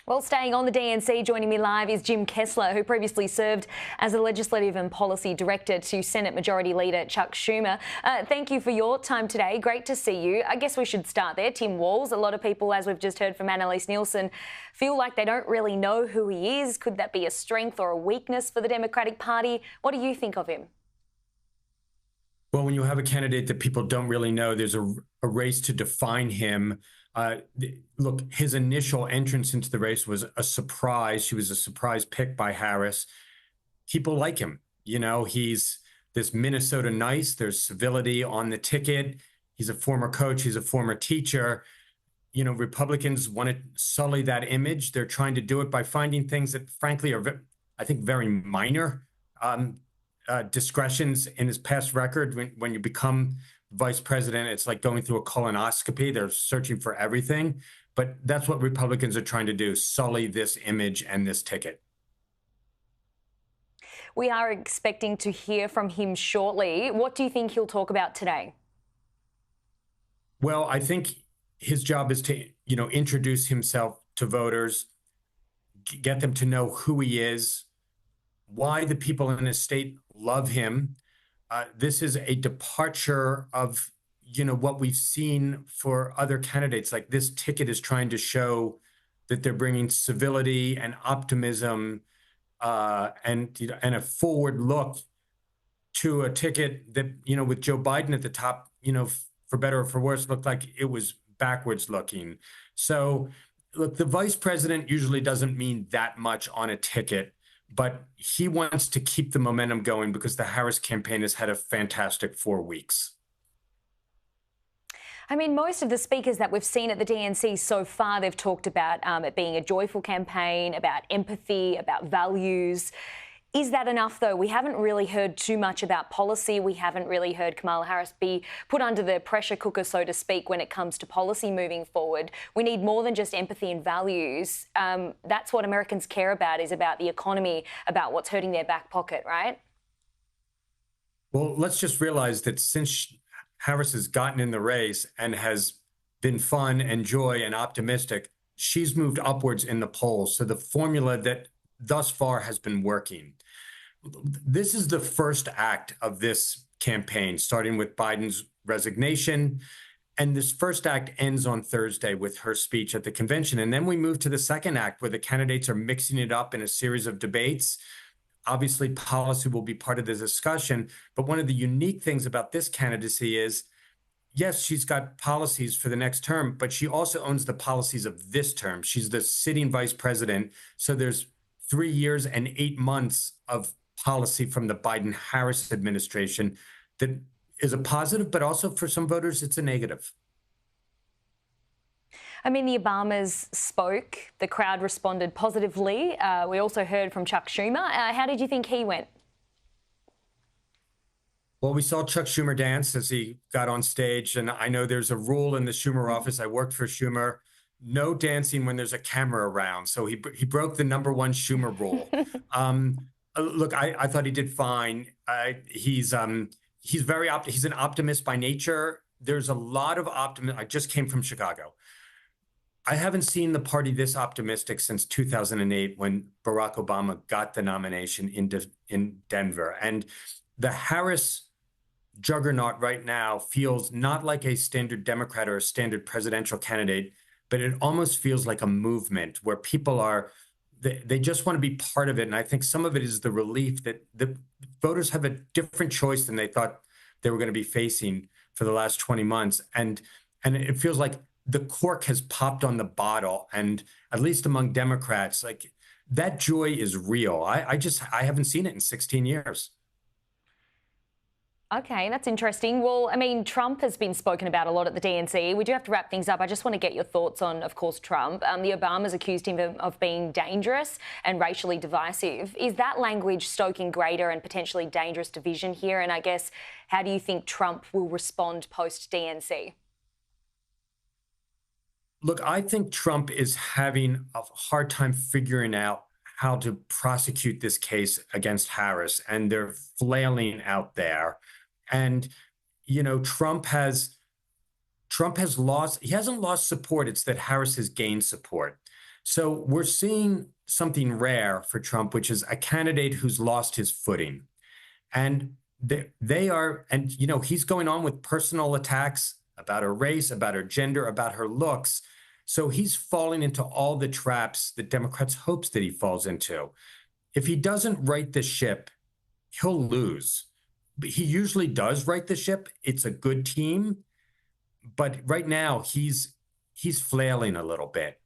Well, staying on the DNC, joining me live is Jim Kessler, who previously served as the Legislative and Policy Director to Senate Majority Leader Chuck Schumer. Thank you for your time today. Great to see you. I guess we should start there. Tim Walz, a lot of people, as we've just heard from Annalise Nielsen, feel like they don't really know who he is. Could that be a strength or a weakness for the Democratic Party? What do you think of him? Well, when you have a candidate that people don't really know, there's a race to define him. Look, his initial entrance into the race was a surprise. She was a surprise pick by Harris. People like him. You know, he's this Minnesota nice. There's civility on the ticket. He's a former coach. He's a former teacher. You know, Republicans want to sully that image. They're trying to do it by finding things that, frankly, are, I think, very minor discretions in his past record. When you become vice president, it's like going through a colonoscopy. They're searching for everything. But that's what Republicans are trying to do, sully this image and this ticket. We are expecting to hear from him shortly. What do you think he'll talk about today? Well, I think his job is to, introduce himself to voters, get them to know who he is, why the people in his state love him. This is a departure of, what we've seen for other candidates. Like, this ticket is trying to show that they're bringing civility and optimism and a forward look to a ticket that, with Joe Biden at the top, for better or for worse, looked like it was backwards looking. So, look, the vice president usually doesn't mean that much on a ticket, but he wants to keep the momentum going because the Harris campaign has had a fantastic 4 weeks. I mean, most of the speakers that we've seen at the DNC so far, they've talked about it being a joyful campaign, about empathy, about values. Is that enough, though? We haven't really heard too much about policy. We haven't really heard Kamala Harris be put under the pressure cooker, so to speak, when it comes to policy moving forward. We need more than just empathy and values. That's what Americans care about, is about the economy, about what's hurting their back pocket, right? Well, let's just realize that since Harris has gotten in the race and has been fun and joy and optimistic, she's moved upwards in the polls. So the formula that thus far has been working. This is the first act of this campaign, starting with Biden's resignation. And this first act ends on Thursday with her speech at the convention. And then we move to the second act, where the candidates are mixing it up in a series of debates. Obviously, policy will be part of the discussion. But one of the unique things about this candidacy is, yes, she's got policies for the next term, but she also owns the policies of this term. She's the sitting vice president. So there's 3 years and 8 months of policy from the Biden-Harris administration that is a positive, but also for some voters, it's a negative. I mean, the Obamas spoke. The crowd responded positively. We also heard from Chuck Schumer. How did you think he went? Well, we saw Chuck Schumer dance as he got on stage. And I know there's a rule in the Schumer office. I worked for Schumer. No dancing when there's a camera around. So he broke the #1 Schumer rule. Look, I thought he did fine. He's an optimist by nature. There's a lot of optimism. I just came from Chicago. I haven't seen the party this optimistic since 2008, when Barack Obama got the nomination in Denver. And the Harris juggernaut right now feels not like a standard Democrat or a standard presidential candidate, but it almost feels like a movement where people they just want to be part of it. And I think some of it is the relief that the voters have a different choice than they thought they were going to be facing for the last 20 months. And it feels like the cork has popped on the bottle. And at least among Democrats, like, that joy is real. I haven't seen it in 16 years. Okay, that's interesting. Well, I mean, Trump has been spoken about a lot at the DNC. We do have to wrap things up. I just want to get your thoughts on, of course, Trump. The Obamas accused him of being dangerous and racially divisive. Is that language stoking greater and potentially dangerous division here? And I guess, how do you think Trump will respond post-DNC? Look, I think Trump is having a hard time figuring out how to prosecute this case against Harris, and they're flailing out there. And, Trump has lost, he hasn't lost support. It's that Harris has gained support. So we're seeing something rare for Trump, which is a candidate who's lost his footing. And they are, and he's going on with personal attacks about her race, about her gender, about her looks. So he's falling into all the traps that Democrats hopes that he falls into. If he doesn't right the ship, he'll lose. He usually does right the ship. It's a good team, but right now he's flailing a little bit.